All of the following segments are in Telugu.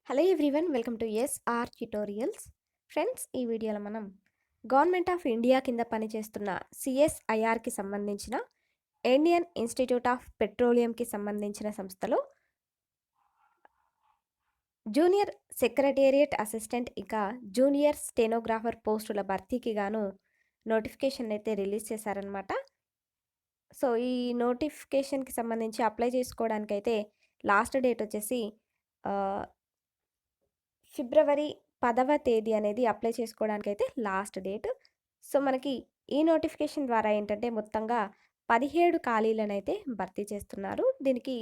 Hello everyone, welcome to SR tutorials. Friends, ఈ వీడియోలో మనం గవర్నమెంట్ ఆఫ్ ఇండియా కింద పనిచేస్తున్న సిఎస్ఐఆర్కి సంబంధించిన ఇండియన్ ఇన్స్టిట్యూట్ ఆఫ్ పెట్రోలియంకి సంబంధించిన సంస్థలో జూనియర్ సెక్రటేరియట్ అసిస్టెంట్ ఇంకా జూనియర్ స్టెనోగ్రాఫర్ పోస్టుల భర్తీకి గాను నోటిఫికేషన్ అయితే రిలీజ్ చేశారనమాట. సో ఈ నోటిఫికేషన్కి సంబంధించి అప్లై చేసుకోవడానికైతే లాస్ట్ డేట్ వచ్చేసి ఆ, ఫిబ్రవరి 10వ తేదీ అనేది అప్లై చేసుకోవడానికైతే లాస్ట్ డేట్. సో మనకి ఈ నోటిఫికేషన్ ద్వారా ఏంటంటే మొత్తంగా 17 ఖాళీలనైతే భర్తీ చేస్తున్నారు. దీనికి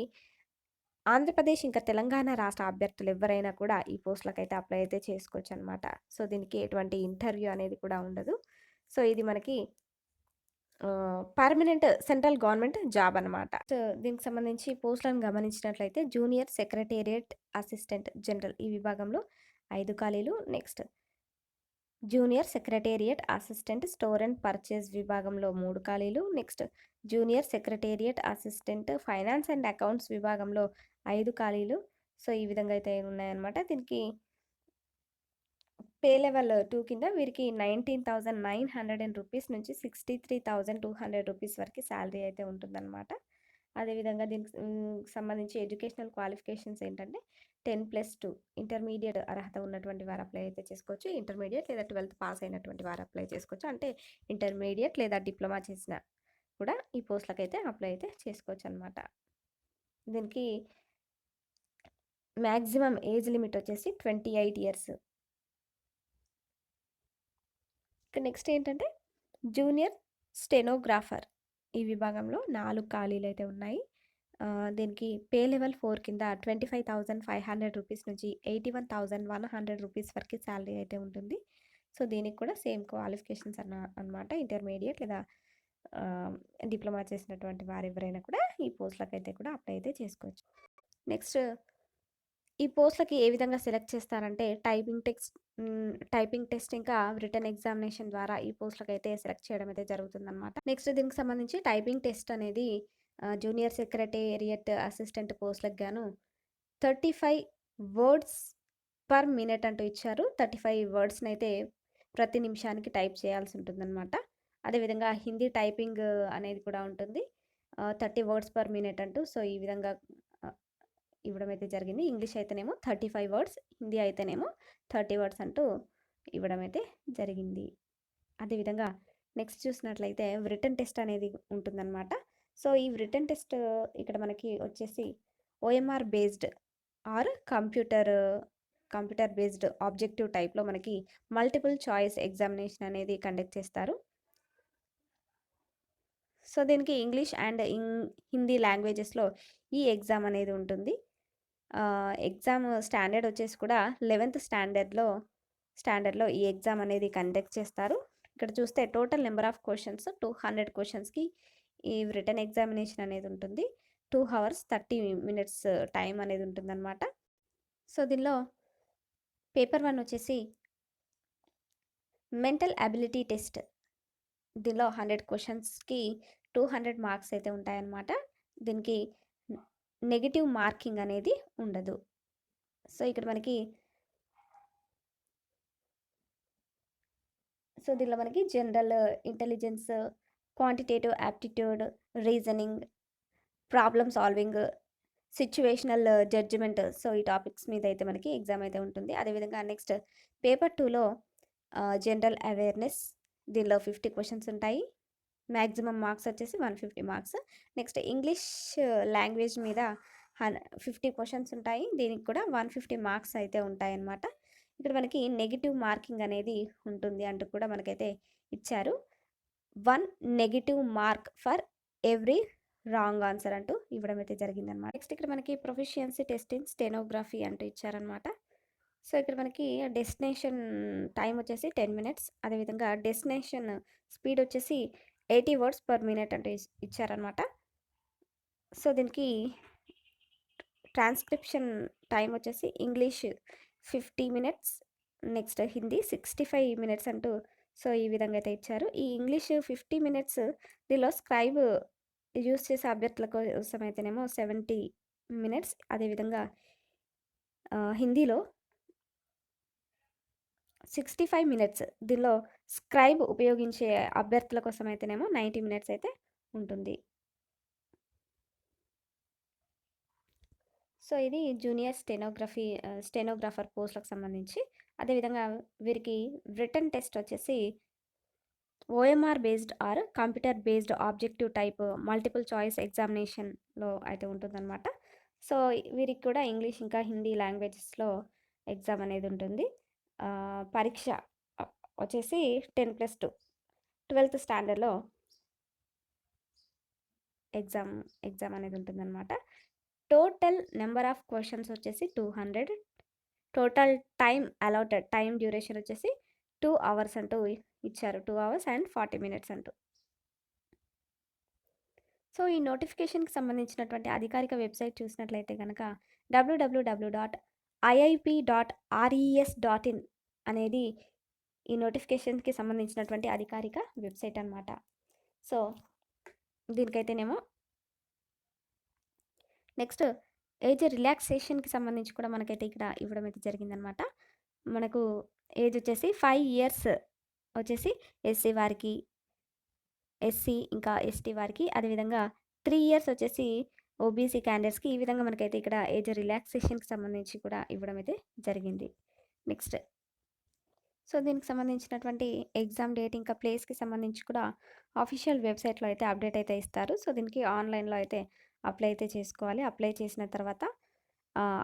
ఆంధ్రప్రదేశ్ ఇంకా తెలంగాణ రాష్ట్ర అభ్యర్థులు ఎవరైనా కూడా ఈ పోస్టులకైతే అప్లై అయితే చేసుకోవచ్చు అనమాట. సో దీనికి ఎటువంటి ఇంటర్వ్యూ అనేది కూడా ఉండదు. సో ఇది మనకి పర్మనెంట్ సెంట్రల్ గవర్నమెంట్ జాబ్ అనమాట. సో దీనికి సంబంధించి పోస్టులను గమనించినట్లయితే జూనియర్ సెక్రటేరియట్ అసిస్టెంట్ జనరల్ ఈ విభాగంలో 5 ఖాళీలు. Next junior secretariat assistant store and purchase విభాగంలో 3 ఖాళీలు. Next junior secretariat assistant finance and accounts విభాగంలో 5 ఖాళీలు. సో ఈ విధంగా అయితే ఉన్నాయన్నమాట. దీనికి పే లెవెల్ 2 కింద వీరికి 19,900 రూపీస్ నుంచి 63,200 రూపీస్ వరకు శాలరీ అయితే ఉంటుందన్నమాట. అదేవిధంగా దీనికి సంబంధించి ఎడ్యుకేషనల్ క్వాలిఫికేషన్స్ ఏంటంటే 10+2 ఇంటర్మీడియట్ అర్హత ఉన్నటువంటి వారు అప్లై అయితే చేసుకోవచ్చు. ఇంటర్మీడియట్ లేదా 12th పాస్ అయినటువంటి వారు అప్లై చేసుకోవచ్చు. అంటే ఇంటర్మీడియట్ లేదా డిప్లొమా చేసిన కూడా ఈ పోస్టులకు అయితే అప్లై అయితే చేసుకోవచ్చు అనమాట. దీనికి మ్యాక్సిమం ఏజ్ లిమిట్ వచ్చేసి 28 ఇయర్స్. ఇక నెక్స్ట్ ఏంటంటే జూనియర్ స్టెనోగ్రాఫర్ ఈ విభాగంలో 4 ఖాళీలు అయితే ఉన్నాయి. దీనికి పే లెవెల్ 4 కింద 25,500 రూపీస్ నుంచి 81,100 రూపీస్ వరకు శాలరీ అయితే ఉంటుంది. సో దీనికి కూడా సేమ్ క్వాలిఫికేషన్స్ అనమాట. ఇంటర్మీడియట్ లేదా డిప్లొమా చేసినటువంటి వారు ఎవరైనా కూడా ఈ పోస్టులకు అయితే కూడా అప్లై అయితే చేసుకోవచ్చు. నెక్స్ట్ ఈ పోస్టులకి ఏ విధంగా సెలెక్ట్ చేస్తారంటే టైపింగ్ టెస్ట్ ఇంకా రిటర్న్ ఎగ్జామినేషన్ ద్వారా ఈ పోస్టులకు అయితే సెలెక్ట్ చేయడం అయితే జరుగుతుందన్నమాట. నెక్స్ట్ దీనికి సంబంధించి టైపింగ్ టెస్ట్ అనేది జూనియర్ సెక్రటేరియట్ అసిస్టెంట్ పోస్టులకు గాను 35 వర్డ్స్ పర్ మినిట్ అంటూ ఇచ్చారు. 35 వర్డ్స్ని అయితే ప్రతి నిమిషానికి టైప్ చేయాల్సి ఉంటుందన్నమాట. అదేవిధంగా హిందీ టైపింగ్ అనేది కూడా ఉంటుంది. 30 వర్డ్స్ పర్ మినిట్ అంటూ. సో ఈ విధంగా ఇవ్వడం అయితే జరిగింది. ఇంగ్లీష్ అయితేనేమో 35 వర్డ్స్, హిందీ అయితేనేమో 30 వర్డ్స్ అంటూ ఇవ్వడం అయితే జరిగింది. అదేవిధంగా నెక్స్ట్ చూసినట్లయితే రిటర్న్ టెస్ట్ అనేది ఉంటుందన్నమాట. సో ఈ రిటర్న్ టెస్ట్ ఇక్కడ మనకి వచ్చేసి OMR based or computer based objective టైప్లో మనకి మల్టిపుల్ చాయిస్ ఎగ్జామినేషన్ అనేది కండక్ట్ చేస్తారు. సో దీనికి ఇంగ్లీష్ అండ్ హిందీ లాంగ్వేజెస్లో ఈ ఎగ్జామ్ అనేది ఉంటుంది. ఎగ్జామ్ స్టాండర్డ్ వచ్చేసి కూడా 11th స్టాండర్డ్లో ఈ ఎగ్జామ్ అనేది కండక్ట్ చేస్తారు. ఇక్కడ చూస్తే టోటల్ నెంబర్ ఆఫ్ క్వశ్చన్స్ 200 క్వశ్చన్స్కి ఈ రిటర్న్ ఎగ్జామినేషన్ అనేది ఉంటుంది. 2 hours 30 minutes టైం అనేది ఉంటుందన్నమాట. సో దీనిలో పేపర్ 1 వచ్చేసి మెంటల్ అబిలిటీ టెస్ట్. దీనిలో 100 క్వశ్చన్స్కి 200 మార్క్స్ అయితే ఉంటాయన్నమాట. దీనికి నెగిటివ్ మార్కింగ్ అనేది ఉండదు. సో ఇక్కడ మనకి దీనిలో మనకి general intelligence, quantitative aptitude, reasoning, problem solving, situational judgement, so ఈ టాపిక్స్ మీద అయితే మనకి ఎగ్జామ్ అయితే ఉంటుంది. అదేవిధంగా నెక్స్ట్ పేపర్ 2లో జనరల్ అవేర్నెస్, దీనిలో 50 క్వశ్చన్స్ ఉంటాయి. మ్యాక్సిమం మార్క్స్ వచ్చేసి 150 మార్క్స్. నెక్స్ట్ ఇంగ్లీష్ లాంగ్వేజ్ మీద 50 క్వశ్చన్స్ ఉంటాయి. దీనికి కూడా 150 మార్క్స్ అయితే ఉంటాయన్నమాట. ఇక్కడ మనకి నెగిటివ్ మార్కింగ్ అనేది ఉంటుంది అంటూ కూడా మనకైతే ఇచ్చారు. 1 negative mark for every wrong answer అంటూ ఇవ్వడం అయితే జరిగిందనమాట. నెక్స్ట్ ఇక్కడ మనకి ప్రొఫిషియన్సీ టెస్ట్ ఇన్ స్టెనోగ్రఫీ అంటూ ఇచ్చారనమాట. సో ఇక్కడ మనకి డెస్టినేషన్ టైం వచ్చేసి 10 minutes. అదేవిధంగా డెస్టినేషన్ స్పీడ్ వచ్చేసి 80 వర్డ్స్ పర్ మినిట్ అంటూ ఇచ్చారనమాట. సో దీనికి ట్రాన్స్క్రిప్షన్ టైం వచ్చేసి English 50 minutes, next Hindi 65 minutes అంటూ సో ఈ విధంగా అయితే ఇచ్చారు. ఈ ఇంగ్లీష్ 50 minutes దీనిలో స్క్రైబ్ యూస్ చేసే అభ్యర్థుల కోసం అయితేనేమో 70 minutes. అదేవిధంగా హిందీలో 65 మినిట్స్. దీనిలో స్క్రైబ్ ఉపయోగించే అభ్యర్థుల కోసం అయితేనేమో 90 మినిట్స్ అయితే ఉంటుంది. సో, ఇది జూనియర్ స్టెనోగ్రాఫర్ పోస్ట్‌లకు సంబంధించి. అదేవిధంగా వీరికి రిటన్ టెస్ట్ వచ్చేసి OMR based or computer based objective type multiple choice ఎగ్జామినేషన్‌లో అయితే ఉంటుందనమాట. సో, వీరికి కూడా ఇంగ్లీష్ ఇంకా హిందీ లాంగ్వేజెస్‌లో ఎగ్జామ్ అనేది ఉంటుంది. పరీక్ష వచ్చేసి 10+2 12థ్ స్టాండర్డ్‌లో ఎగ్జామ్ ఎగ్జామ్ అనేది ఉంటుందనమాట. టోటల్ నెంబర్ ఆఫ్ క్వెషన్స్ వచ్చేసి 200. టోటల్ టైమ్ డ్యూరేషన్ వచ్చేసి 2 అవర్స్ అంటూ ఇచ్చారు. 2 అవర్స్ అండ్ 40 మినిట్స్ అంటూ. సో, ఈ నోటిఫికేషన్‌కి సంబంధించినటువంటి అధికారిక వెబ్‌సైట్ చూసినట్లయితే గనక www.iip.res.in అనేది ఈ నోటిఫికేషన్‌కి సంబంధించినటువంటి అధికారిక వెబ్‌సైట్ అనమాట. సో, దీనికైతేనేమో నెక్స్ట్ ఏజ్ రిలాక్సేషన్‌కి సంబంధించి కూడా మనకైతే ఇక్కడ ఇవ్వడం అయితే జరిగిందనమాట. మనకు ఏజ్ వచ్చేసి 5 ఇయర్స్ వచ్చేసి ఎస్సీ వారికి, ఎస్సీ ఇంకా ఎస్టీ వారికి, అదేవిధంగా 3 ఇయర్స్ వచ్చేసి ఓబీసీ క్యాండిడేట్స్‌కి ఈ విధంగా మనకైతే ఇక్కడ ఏజ్ రిలాక్సేషన్‌కి సంబంధించి కూడా ఇవ్వడం అయితే జరిగింది. నెక్స్ట్ సో, దీనికి సంబంధించినటువంటి ఎగ్జామ్ డేట్ ఇంకా ప్లేస్‌కి సంబంధించి కూడా ఆఫీషియల్ వెబ్‌సైట్‌లో అయితే అప్డేట్ అయితే ఇస్తారు. సో, దీనికి ఆన్‌లైన్‌లో అయితే అప్లై అయితే చేసుకోవాలి. అప్లై చేసిన తర్వాత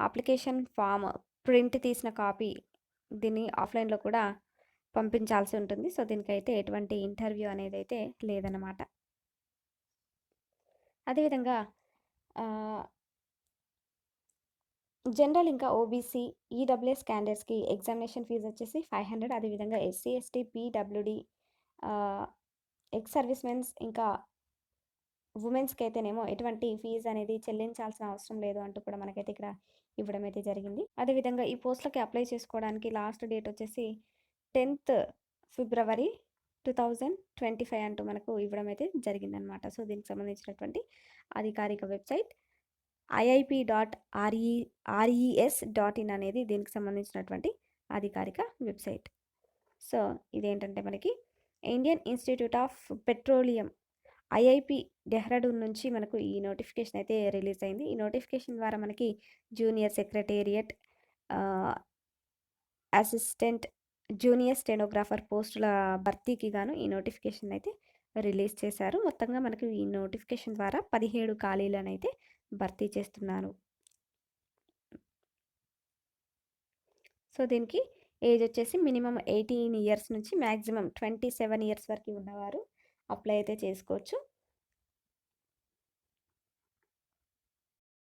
అప్లికేషన్ ఫామ్ ప్రింట్ తీసిన కాపీ దీన్ని ఆఫ్‌లైన్‌లో కూడా పంపించాల్సి ఉంటుంది. సో, దీనికైతే ఎటువంటి ఇంటర్వ్యూ అనేదైతే లేదనమాట. అదేవిధంగా ఆహ్, జనరల్ ఇంకా ఓబీసీ, ఈడబ్ల్యూఎస్ క్యాండిడేట్స్‌కి ఎగ్జామినేషన్ ఫీజ్ వచ్చేసి 500. అదేవిధంగా ఎస్సీ, ఎస్టీ, పీడబ్ల్యూడీ, ఆహ్, ఎక్స్ సర్వీస్ మెన్స్ ఇంకా వుమెన్స్‌కి అయితేనేమో ఎటువంటి ఫీజ్ అనేది చెల్లించాల్సిన అవసరం లేదు అంటూ కూడా మనకైతే ఇక్కడ ఇవ్వడం అయితే జరిగింది. అదేవిధంగా ఈ పోస్ట్‌లకి అప్లై చేసుకోవడానికి లాస్ట్ డేట్ వచ్చేసి 10థ్ ఫిబ్రవరి 2025 అంటూ మనకు ఇవ్వడం అయితే జరిగిందనమాట. సో, దీనికి సంబంధించినటువంటి అధికారిక వెబ్‌సైట్ iip.res.in అనేది దీనికి సంబంధించినటువంటి అధికారిక వెబ్‌సైట్. సో, ఇదేంటంటే మనకి Indian institute of petroleum IIP Dehradun నుంచి మనకు ఈ నోటిఫికేషన్ అయితే రిలీజ్ అయింది. ఈ నోటిఫికేషన్ ద్వారా మనకి junior secretariat, assistant, junior stenographer పోస్టుల భర్తీకి గాను ఈ నోటిఫికేషన్ అయితే రిలీజ్ చేశారు. మొత్తంగా మనకు ఈ నోటిఫికేషన్ ద్వారా 17 ఖాళీలనైతే భర్తీ చేస్తున్నారు. సో, దీనికి ఏజ్ వచ్చేసి మినిమమ్ 18 ఇయర్స్ నుంచి మ్యాక్సిమం 27 ఇయర్స్ వరకు ఉన్నవారు అప్లై అయితే చేసుకోవచ్చు.